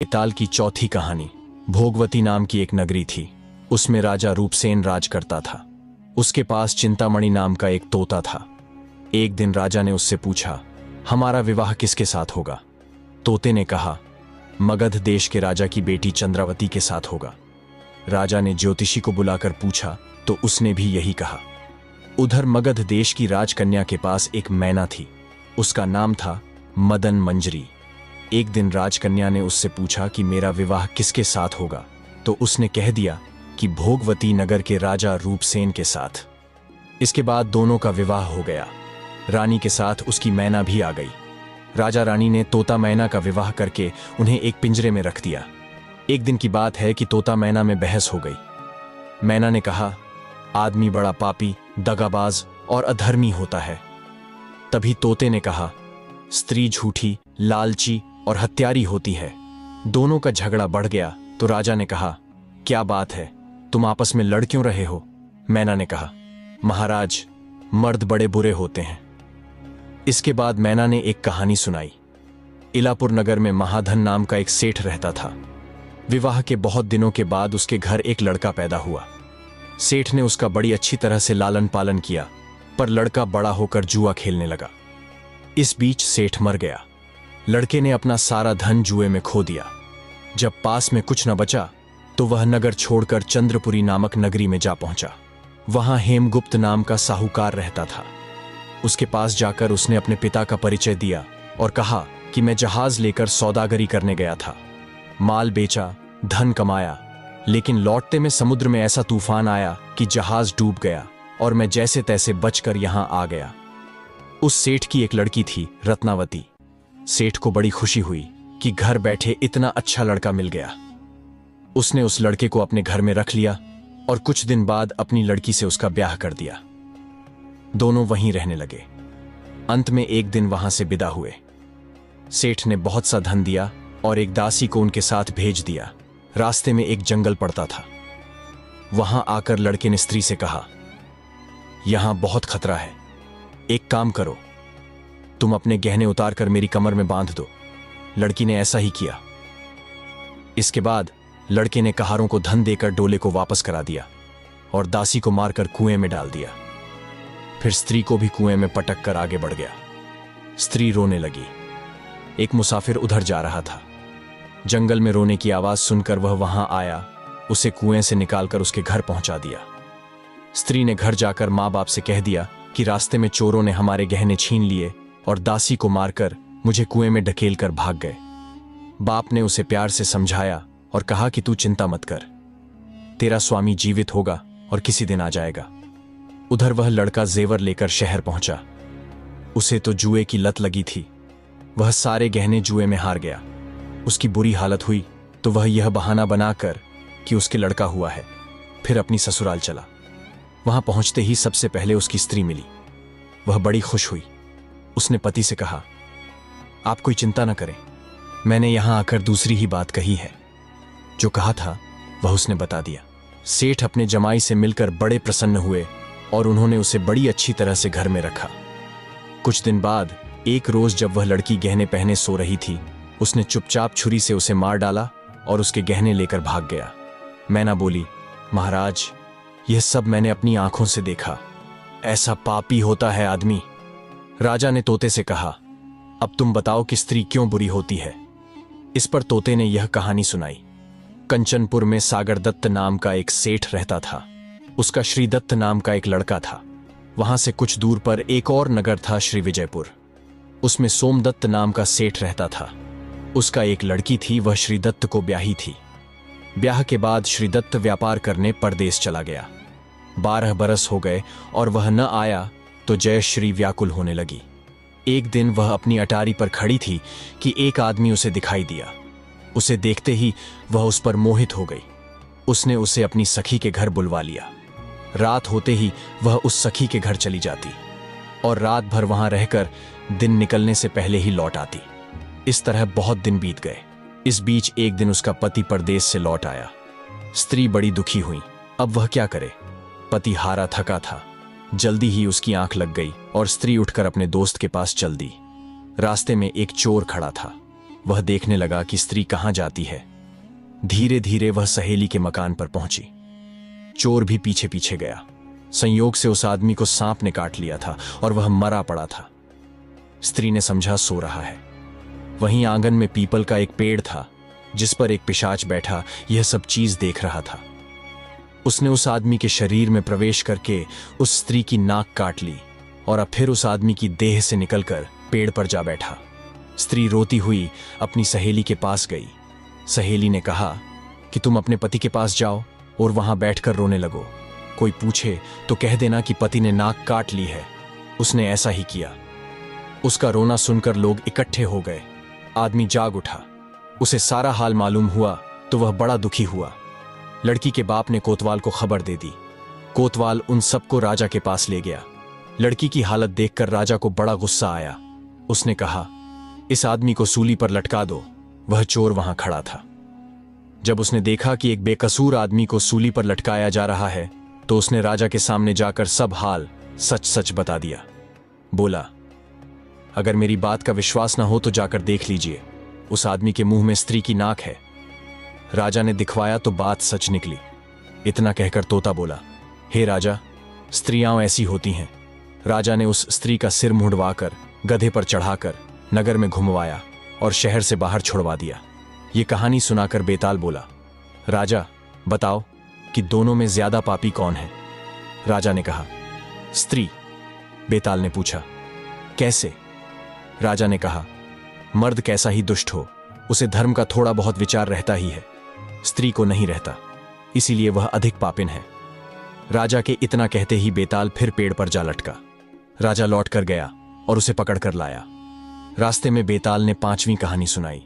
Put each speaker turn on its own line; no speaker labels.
बेताल की चौथी कहानी। भोगवती नाम की एक नगरी थी। उसमें राजा रूपसेन राज करता था। उसके पास चिंतामणि नाम का एक तोता था। एक दिन राजा ने उससे पूछा, हमारा विवाह किसके साथ होगा? तोते ने कहा, मगध देश के राजा की बेटी चंद्रावती के साथ होगा। राजा ने ज्योतिषी को बुलाकर पूछा तो उसने भी यही कहा। उधर मगध देश की राजकन्या के पास एक मैना थी। उसका नाम था मदन मंजरी। एक दिन राजकन्या ने उससे पूछा कि मेरा विवाह किसके साथ होगा, तो उसने कह दिया कि भोगवती नगर के राजा रूपसेन के साथ। इसके बाद दोनों का विवाह हो गया। रानी के साथ उसकी मैना भी आ गई। राजा रानी ने तोता मैना का विवाह करके उन्हें एक पिंजरे में रख दिया। एक दिन की बात है कि तोता मैना में बहस हो गई। मैना ने कहा, आदमी बड़ा पापी, दगाबाज और अधर्मी होता है। तभी तोते ने कहा, स्त्री झूठी, लालची और हत्यारी होती है। दोनों का झगड़ा बढ़ गया तो राजा ने कहा, क्या बात है, तुम आपस में लड़ क्यों रहे हो? मैना ने कहा, महाराज, मर्द बड़े बुरे होते हैं। इसके बाद मैना ने एक कहानी सुनाई। इलापुर नगर में महाधन नाम का एक सेठ रहता था। विवाह के बहुत दिनों के बाद उसके घर एक लड़का पैदा हुआ। सेठ ने उसका बड़ी अच्छी तरह से लालन पालन किया, पर लड़का बड़ा होकर जुआ खेलने लगा। इस बीच सेठ मर गया। लड़के ने अपना सारा धन जुए में खो दिया। जब पास में कुछ न बचा तो वह नगर छोड़कर चंद्रपुरी नामक नगरी में जा पहुंचा। वहां हेमगुप्त नाम का साहूकार रहता था। उसके पास जाकर उसने अपने पिता का परिचय दिया और कहा कि मैं जहाज लेकर सौदागरी करने गया था। माल बेचा, धन कमाया, लेकिन लौटते में समुद्र में ऐसा तूफान आया कि जहाज डूब गया और मैं जैसे तैसे बचकर यहां आ गया। उस सेठ की एक लड़की थी, रत्नावती। सेठ को बड़ी खुशी हुई कि घर बैठे इतना अच्छा लड़का मिल गया। उसने उस लड़के को अपने घर में रख लिया और कुछ दिन बाद अपनी लड़की से उसका ब्याह कर दिया। दोनों वहीं रहने लगे। अंत में एक दिन वहां से विदा हुए। सेठ ने बहुत सा धन दिया और एक दासी को उनके साथ भेज दिया। रास्ते में एक जंगल पड़ता था। वहां आकर लड़के ने स्त्री से कहा, यहां बहुत खतरा है, एक काम करो, तुम अपने गहने उतार कर मेरी कमर में बांध दो। लड़की ने ऐसा ही किया। इसके बाद लड़के ने कहारों को धन देकर डोले को वापस करा दिया और दासी को मारकर कुएं में डाल दिया। फिर स्त्री को भी कुएं में पटक कर आगे बढ़ गया। स्त्री रोने लगी। एक मुसाफिर उधर जा रहा था। जंगल में रोने की आवाज सुनकर वह वहां आया, उसे कुएं से निकालकर उसके घर पहुंचा दिया। स्त्री ने घर जाकर मां बाप से कह दिया कि रास्ते में चोरों ने हमारे गहने छीन लिए और दासी को मारकर मुझे कुएं में ढकेल कर भाग गए। बाप ने उसे प्यार से समझाया और कहा कि तू चिंता मत कर, तेरा स्वामी जीवित होगा और किसी दिन आ जाएगा। उधर वह लड़का जेवर लेकर शहर पहुंचा। उसे तो जुए की लत लगी थी। वह सारे गहने जुए में हार गया। उसकी बुरी हालत हुई तो वह यह बहाना बनाकर कि उसके लड़का हुआ है, फिर अपनी ससुराल चला। वहां पहुंचते ही सबसे पहले उसकी स्त्री मिली। वह बड़ी खुश हुई। उसने पति से कहा, आप कोई चिंता न करें, मैंने यहां आकर दूसरी ही बात कही है। जो कहा था वह उसने बता दिया। सेठ अपने जमाई से मिलकर बड़े प्रसन्न हुए और उन्होंने उसे बड़ी अच्छी तरह से घर में रखा। कुछ दिन बाद एक रोज जब वह लड़की गहने पहने सो रही थी, उसने चुपचाप छुरी से उसे मार डाला और उसके गहने लेकर भाग गया। मैना बोली, महाराज, यह सब मैंने अपनी आंखों से देखा। ऐसा पापी होता है आदमी। राजा ने तोते से कहा, अब तुम बताओ कि स्त्री क्यों बुरी होती है? इस पर तोते ने यह कहानी सुनाई। कंचनपुर में सागर दत्त नाम का एक सेठ रहता था। उसका श्रीदत्त नाम का एक लड़का था। वहां से कुछ दूर पर एक और नगर था, श्री विजयपुर। उसमें सोमदत्त नाम का सेठ रहता था। उसका एक लड़की थी, वह श्रीदत्त को ब्याही थी। ब्याह के बाद श्रीदत्त व्यापार करने परदेश चला गया। 12 बरस हो गए और वह न आया तो जयश्री व्याकुल होने लगी। एक दिन वह अपनी अटारी पर खड़ी थी कि एक आदमी उसे दिखाई दिया। उसे देखते ही वह उस पर मोहित हो गई। उसने उसे अपनी सखी के घर बुलवा लिया। रात होते ही वह उस सखी के घर चली जाती और रात भर वहां रहकर दिन निकलने से पहले ही लौट आती। इस तरह बहुत दिन बीत गए। इस बीच एक दिन उसका पति परदेश से लौट आया। स्त्री बड़ी दुखी हुई। अब वह क्या करे? पति हारा थका था। जल्दी ही उसकी आंख लग गई और स्त्री उठकर अपने दोस्त के पास चल दी। रास्ते में एक चोर खड़ा था। वह देखने लगा कि स्त्री कहां जाती है। धीरे धीरे वह सहेली के मकान पर पहुंची। चोर भी पीछे पीछे गया। संयोग से उस आदमी को सांप ने काट लिया था और वह मरा पड़ा था। स्त्री ने समझा सो रहा है। वहीं आंगन में पीपल का एक पेड़ था जिस पर एक पिशाच बैठा यह सब चीज देख रहा था। उसने उस आदमी के शरीर में प्रवेश करके उस स्त्री की नाक काट ली और अब फिर उस आदमी की देह से निकलकर पेड़ पर जा बैठा। स्त्री रोती हुई अपनी सहेली के पास गई। सहेली ने कहा कि तुम अपने पति के पास जाओ और वहां बैठकर रोने लगो। कोई पूछे तो कह देना कि पति ने नाक काट ली है। उसने ऐसा ही किया। उसका रोना सुनकर लोग इकट्ठे हो गए। आदमी जाग उठा। उसे सारा हाल मालूम हुआ तो वह बड़ा दुखी हुआ। लड़की के बाप ने कोतवाल को खबर दे दी। कोतवाल उन सबको राजा के पास ले गया। लड़की की हालत देखकर राजा को बड़ा गुस्सा आया। उसने कहा, इस आदमी को सूली पर लटका दो। वह चोर वहां खड़ा था। जब उसने देखा कि एक बेकसूर आदमी को सूली पर लटकाया जा रहा है तो उसने राजा के सामने जाकर सब हाल सच सच बता दिया। बोला, अगर मेरी बात का विश्वास ना हो तो जाकर देख लीजिए, उस आदमी के मुंह में स्त्री की नाक है। राजा ने दिखवाया तो बात सच निकली। इतना कहकर तोता बोला, हे राजा, स्त्रियां ऐसी होती हैं। राजा ने उस स्त्री का सिर मुंडवाकर गधे पर चढ़ाकर नगर में घुमवाया और शहर से बाहर छुड़वा दिया। ये कहानी सुनाकर बेताल बोला, राजा बताओ कि दोनों में ज्यादा पापी कौन है? राजा ने कहा, स्त्री। बेताल ने पूछा, कैसे? राजा ने कहा, मर्द कैसा ही दुष्ट हो, उसे धर्म का थोड़ा बहुत विचार रहता ही है, स्त्री को नहीं रहता, इसीलिए वह अधिक पापिन है। राजा के इतना कहते ही बेताल फिर पेड़ पर जा लटका। राजा लौट कर गया और उसे पकड़ कर लाया। रास्ते में बेताल ने 5वीं कहानी सुनाई।